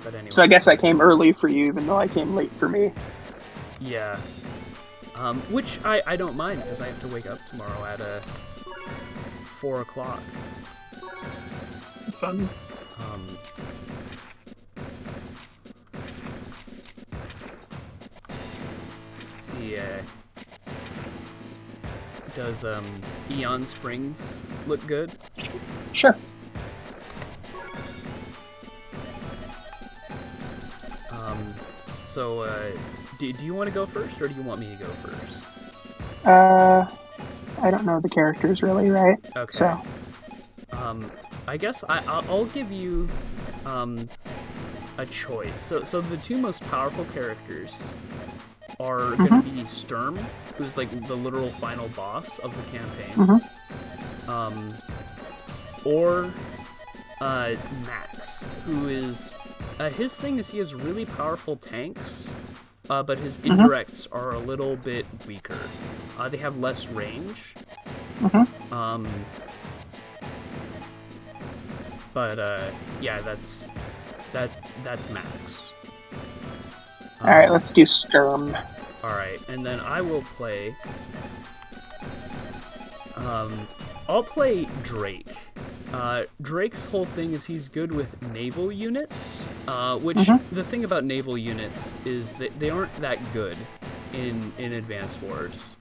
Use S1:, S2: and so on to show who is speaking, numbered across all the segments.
S1: But anyway.
S2: So I guess I came early for you, even though I came late for me.
S1: Yeah. Which I don't mind, because I have to wake up tomorrow at 4 o'clock.
S2: Fun.
S1: See, does Eon Springs look good?
S2: Sure.
S1: So, do you want to go first, or do you want me to go first?
S2: I don't know the characters really, right?
S1: Okay.
S2: So.
S1: I guess I'll give you a choice. So the two most powerful characters are going to be Sturm, who's like the literal final boss of the campaign, or Max, who is his thing is he has really powerful tanks, but his indirects are a little bit weaker. They have less range. But yeah, that's Max.
S2: All right, let's do Sturm.
S1: All right, and then I will play. I'll play Drake. Drake's whole thing is he's good with naval units, which the thing about naval units is that they aren't that good in Advanced Wars.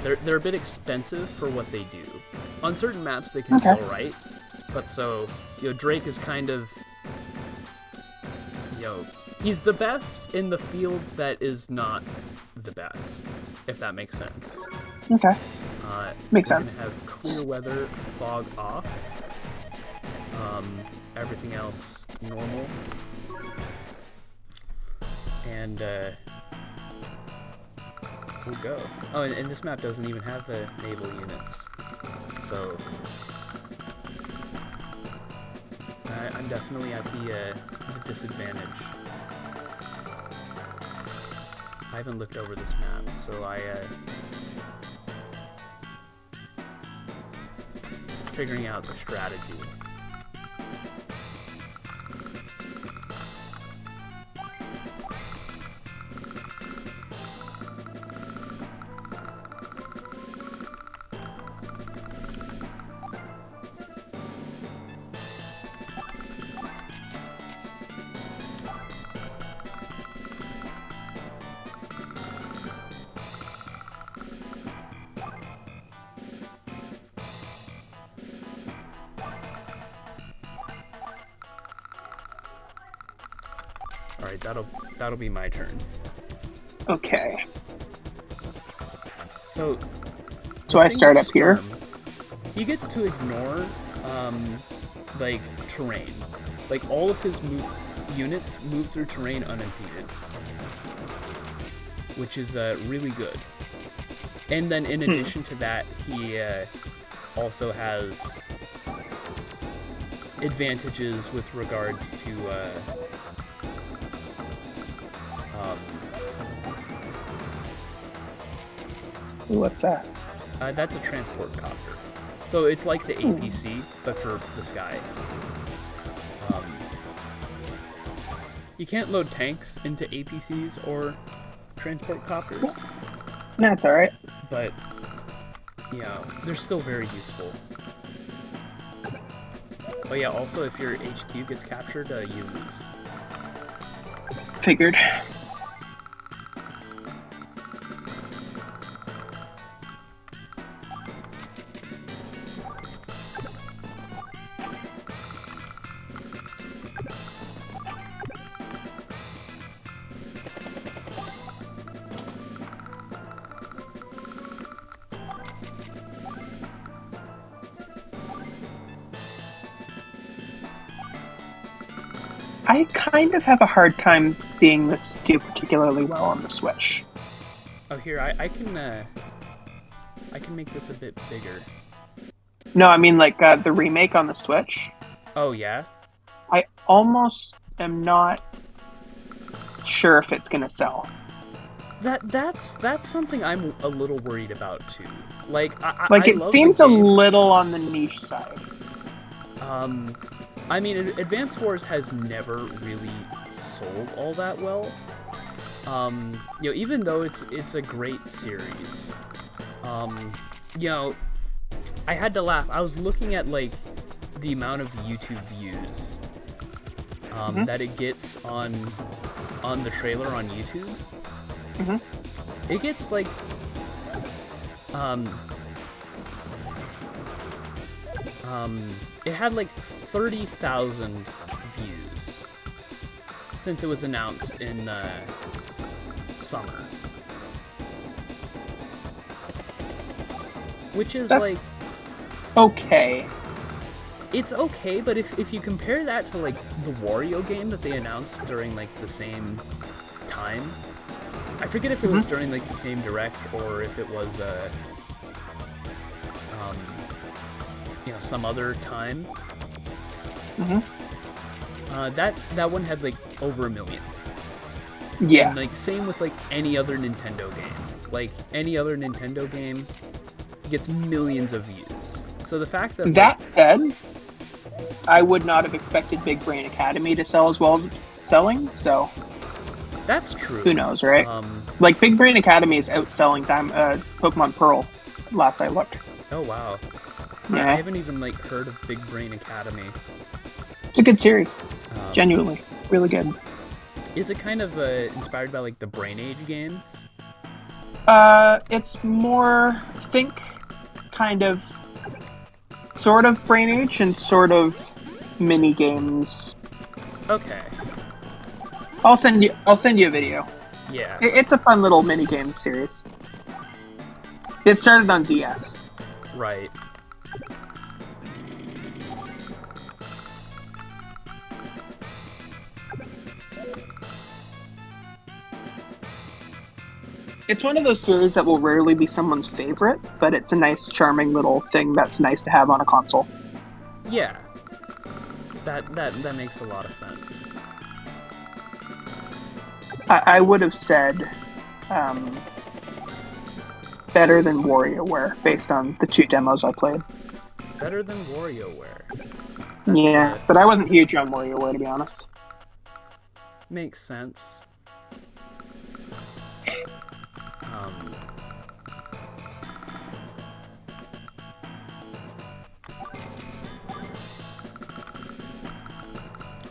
S1: They're a bit expensive for what they do. On certain maps they can be alright, but so, Drake is kind of, he's the best in the field that is not the best, if that makes sense.
S2: Okay. Makes sense.
S1: We're gonna have clear weather, fog off. Everything else normal. And we'll go. Oh, and this map doesn't even have the naval units, so I'm definitely at the disadvantage. I haven't looked over this map, so figuring out the strategy. Alright, that'll be my turn.
S2: Okay.
S1: So
S2: I start up here?
S1: He gets to ignore, like, terrain. Like, all of his units move through terrain unimpeded. Which is, really good. And then in addition to that, he, also has advantages with regards to,
S2: what's that?
S1: That's a transport copter. So it's like the APC, but for the sky. You can't load tanks into APCs or transport copters.
S2: That's alright.
S1: But, they're still very useful. Oh yeah, also if your HQ gets captured, you lose.
S2: Figured. I kind of have a hard time seeing this do particularly well on the Switch.
S1: Oh, here, I can make this a bit bigger.
S2: No, I mean, like, the remake on the Switch.
S1: Oh, yeah?
S2: I almost am not sure if it's gonna sell.
S1: That's something I'm a little worried about, too. Like,
S2: it seems a little on the niche side.
S1: I mean, Advance Wars has never really sold all that well. You know, even though it's a great series, you know, I had to laugh. I was looking at like the amount of YouTube views that it gets on the trailer on YouTube. It gets like it had like 30,000 views since it was announced in summer, which is like
S2: okay.
S1: It's okay, but if you compare that to like the Wario game that they announced during like the same time, I forget if it was during like the same direct or if it was you know, some other time. That one had like over 1 million.
S2: Yeah.
S1: And like same with like any other Nintendo game. Like any other Nintendo game gets millions of views. So the fact that
S2: that said, I would not have expected Big Brain Academy to sell as well as it's selling, so
S1: that's true.
S2: Who knows, right? Like Big Brain Academy is outselling Pokemon Pearl last I looked.
S1: Oh wow.
S2: Yeah.
S1: I haven't even like heard of Big Brain Academy.
S2: It's a good series. Genuinely. Really good.
S1: Is it kind of inspired by like the Brain Age games?
S2: It's more, think, kind of, sort of Brain Age and sort of mini games.
S1: Okay.
S2: I'll send you a video.
S1: Yeah.
S2: It's a fun little mini game series. It started on DS.
S1: Right.
S2: It's one of those series that will rarely be someone's favorite, but it's a nice, charming little thing that's nice to have on a console.
S1: Yeah. That makes a lot of sense.
S2: I would have said better than WarioWare, based on the 2 demos I played.
S1: Better than WarioWare.
S2: Yeah, but I wasn't huge on WarioWare, to be honest.
S1: Makes sense.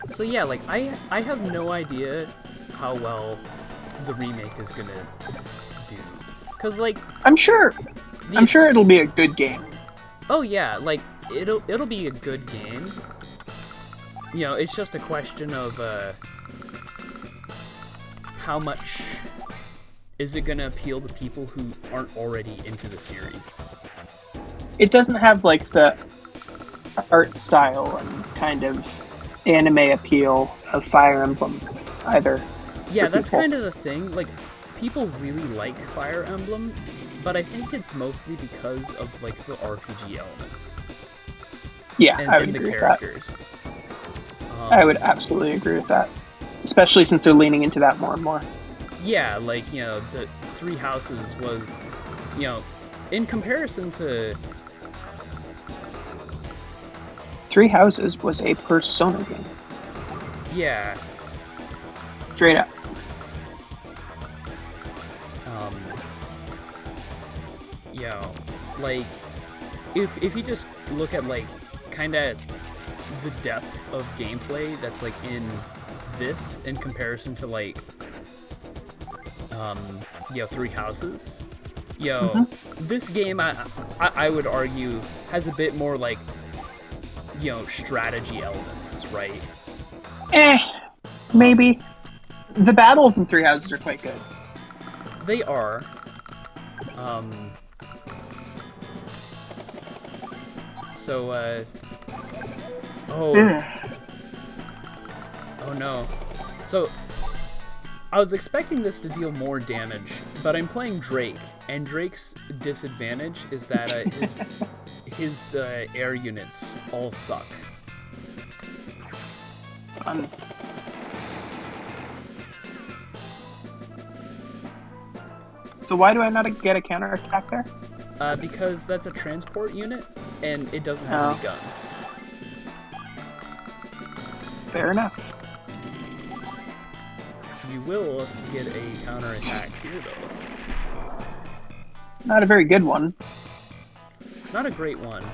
S1: So yeah, like I have no idea how well the remake is gonna do, cause like
S2: I'm sure it'll be a good game.
S1: Oh yeah, like it'll be a good game. You know, it's just a question of how much is it gonna appeal to people who aren't already into the series.
S2: It doesn't have like the art style and kind of anime appeal of Fire Emblem either.
S1: Yeah, that's kind of the thing. Like, people really like Fire Emblem, but I think it's mostly because of like the RPG elements.
S2: Yeah,
S1: and,
S2: I would
S1: and
S2: agree
S1: the characters.
S2: With that. I would absolutely agree with that, especially since they're leaning into that more and more.
S1: Yeah, like, you know, the Three Houses was, you know, in comparison to...
S2: Three Houses was a Persona game.
S1: Yeah.
S2: Straight up.
S1: You know, like, if you just look at, like, kind of the depth of gameplay that's, like, in this in comparison to, like, you know, Three Houses, you know, this game, I would argue, has a bit more, like, you know, strategy elements, right?
S2: Maybe. The battles in Three Houses are quite good.
S1: They are. So, oh no. So, I was expecting this to deal more damage, but I'm playing Drake, and Drake's disadvantage is that his air units all suck.
S2: So why do I not get a counterattack there?
S1: Because that's a transport unit, and it doesn't have any guns.
S2: Fair enough.
S1: You will get a counterattack here, though.
S2: Not a very good one.
S1: Not a great one,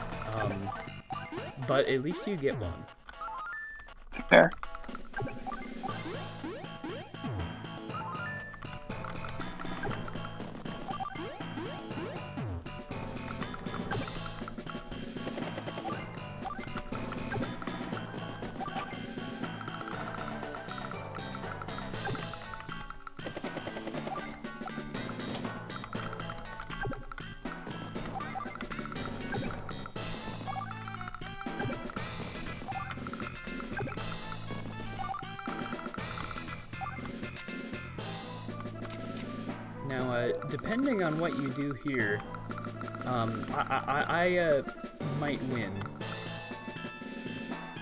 S1: but at least you get one.
S2: Fair.
S1: Now, depending on what you do here, I might win.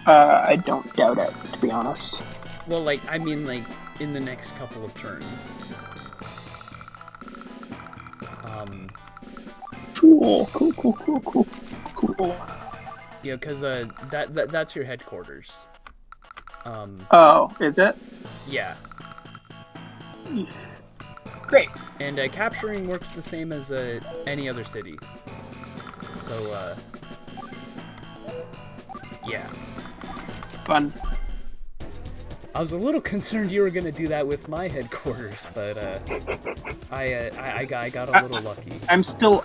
S2: I don't doubt it, to be honest.
S1: Well, like, I mean, like, in the next couple of turns.
S2: Cool.
S1: Yeah, because that's your headquarters.
S2: Oh, is it?
S1: Yeah.
S2: Great.
S1: And capturing works the same as any other city. So, yeah.
S2: Fun.
S1: I was a little concerned you were gonna do that with my headquarters, but I got a little lucky.
S2: I'm still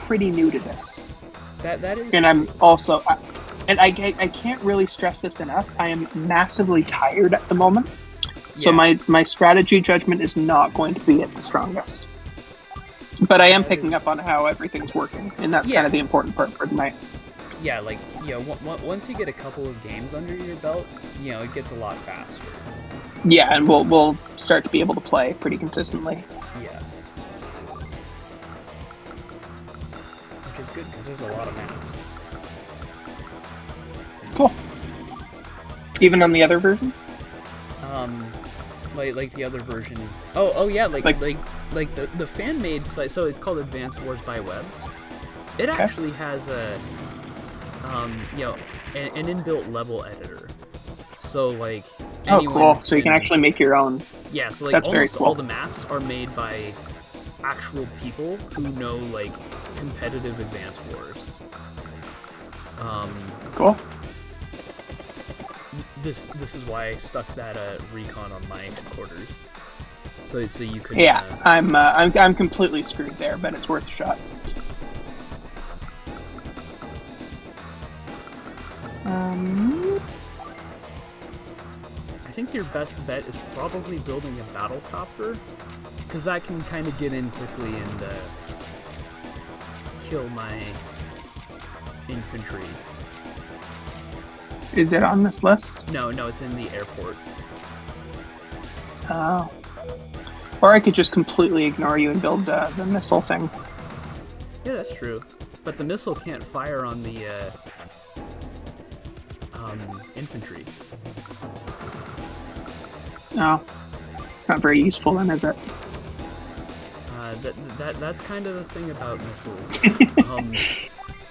S2: pretty new to this.
S1: That is.
S2: And I'm also, and I can't really stress this enough. I am massively tired at the moment, so
S1: Yeah.
S2: my strategy judgment is not going to be at the strongest. But I am picking up on how everything's working, and that's kind of the important part for tonight.
S1: Yeah, like, once you get a couple of games under your belt, it gets a lot faster.
S2: Yeah, and we'll start to be able to play pretty consistently.
S1: Yes. Which is good, because there's a lot of maps.
S2: Cool. Even on the other version?
S1: Like the other version. Oh yeah, like the fan-made site, so it's called Advanced Wars by Web. It actually has an inbuilt level editor. So like
S2: cool. So you can actually make your own.
S1: Yeah, so like
S2: That's
S1: almost
S2: very cool.
S1: all the maps are made by actual people who know competitive Advanced Wars.
S2: Cool.
S1: This is why I stuck that recon on my headquarters, so you could.
S2: Yeah, I'm completely screwed there, but it's worth a shot.
S1: I think your best bet is probably building a battle copter, because that can kind of get in quickly and kill my infantry.
S2: Is it on this list?
S1: No, it's in the airports.
S2: Oh. Or I could just completely ignore you and build the missile thing.
S1: Yeah, that's true. But the missile can't fire on the infantry.
S2: No. It's not very useful then, is it?
S1: That's kind of the thing about missiles.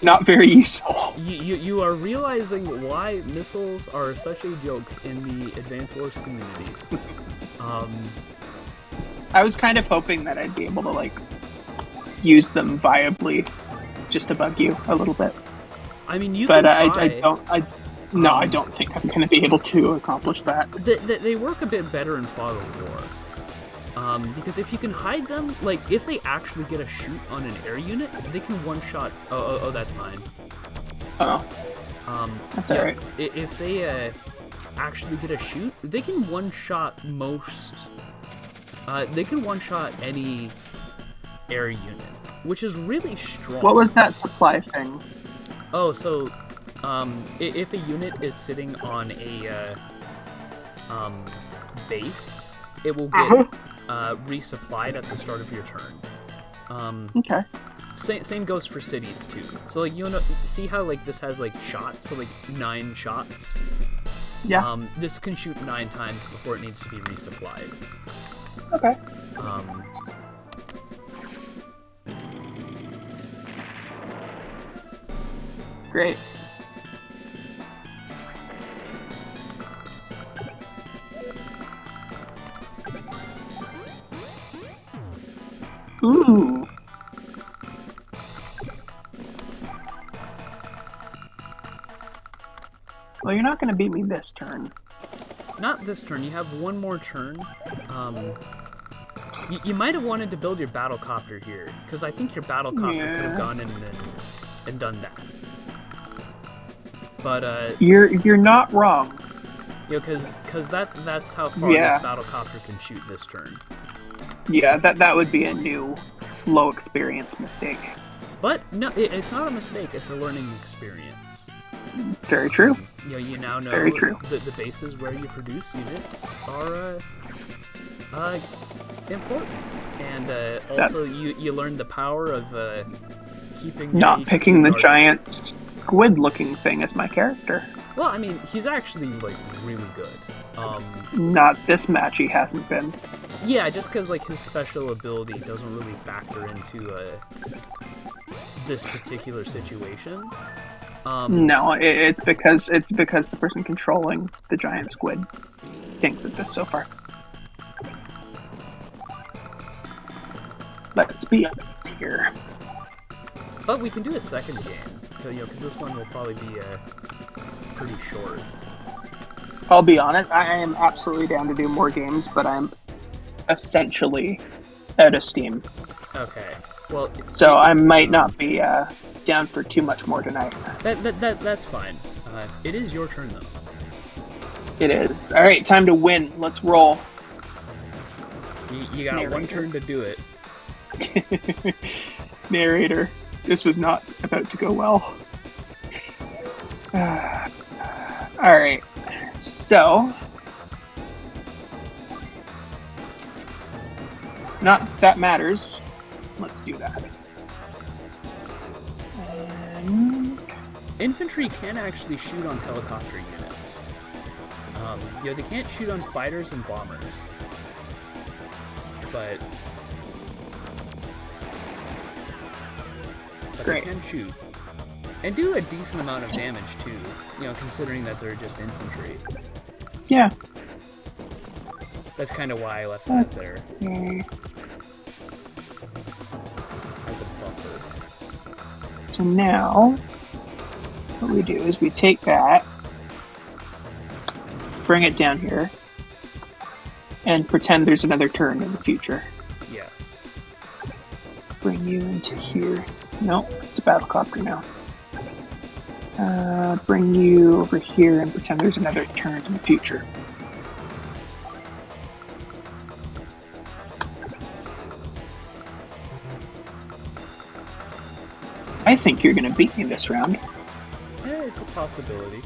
S2: Not very useful.
S1: You are realizing why missiles are such a joke in the Advanced Wars community.
S2: I was kind of hoping that I'd be able to use them viably, just to bug you a little bit.
S1: I mean, you
S2: but
S1: can try.
S2: I don't think I'm going to be able to accomplish that.
S1: They work a bit better in Fog of War. Because if you can hide them, if they actually get a shoot on an air unit, they can one-shot... Oh, that's mine.
S2: Oh. That's alright.
S1: If they actually get a shoot, they can one-shot most... they can one-shot any air unit, which is really strong.
S2: What was that supply thing?
S1: Oh, so... if a unit is sitting on a base, it will get resupplied at the start of your turn.
S2: Okay.
S1: Same goes for cities too. So see how this has shots, so 9 shots.
S2: Yeah.
S1: This can shoot 9 times before it needs to be resupplied.
S2: Okay. Great. Ooh. Well, you're not going to beat me this turn.
S1: Not this turn. You have one more turn. You might have wanted to build your battle copter here, because I think your battle copter could have gone in and done that. But
S2: you're not wrong.
S1: You know, because that's how far this battle copter can shoot this turn.
S2: Yeah, that would be a new low experience mistake.
S1: But no, it's not a mistake. It's a learning experience.
S2: Very true.
S1: You know, you now know
S2: Very true.
S1: The bases where you produce units are important, and also you learn the power of keeping
S2: not picking the giant squid-looking thing as my character.
S1: Well, I mean, he's actually like really good.
S2: Not this match, he hasn't been.
S1: Yeah, just because like his special ability doesn't really factor into this particular situation.
S2: No, it's because the person controlling the giant squid stinks at this so far. Let's be here.
S1: But we can do a second game, you know, because this one will probably be pretty short.
S2: I'll be honest, I am absolutely down to do more games, but I'm essentially out of steam.
S1: Okay. Well,
S2: so I might not be down for too much more tonight.
S1: That's fine. It is your turn though.
S2: It is. All right, time to win. Let's roll.
S1: You got Narrator. One turn to do it.
S2: Narrator, this was not about to go well. All right, so not that matters. Let's do that. And
S1: infantry can actually shoot on helicopter units. You know, they can't shoot on fighters and bombers, but they can shoot and do a decent amount of damage too. You know, considering that they're just infantry.
S2: Yeah.
S1: That's kind of why I left that there. As a buffer.
S2: So now, what we do is we take that, bring it down here, and pretend there's another turn in the future.
S1: Yes.
S2: Bring you into here. No, it's a battlecopter now. Bring you over here and pretend there's another turn in the future. I think you're going to beat me this round.
S1: Yeah, it's a possibility.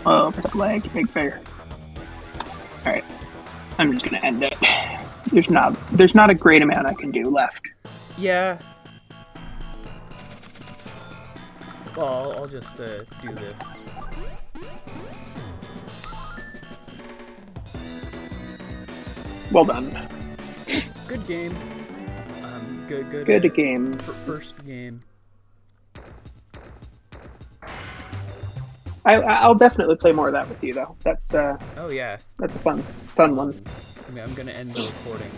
S2: Oh, lag, big bear. Alright, I'm just going to end it. There's not a great amount I can do left.
S1: Yeah. Well, I'll just do this.
S2: Well done.
S1: Good game.
S2: Good game.
S1: First game.
S2: I'll definitely play more of that with you, though. That's
S1: oh yeah.
S2: That's a fun one.
S1: I mean, I'm gonna end the recording.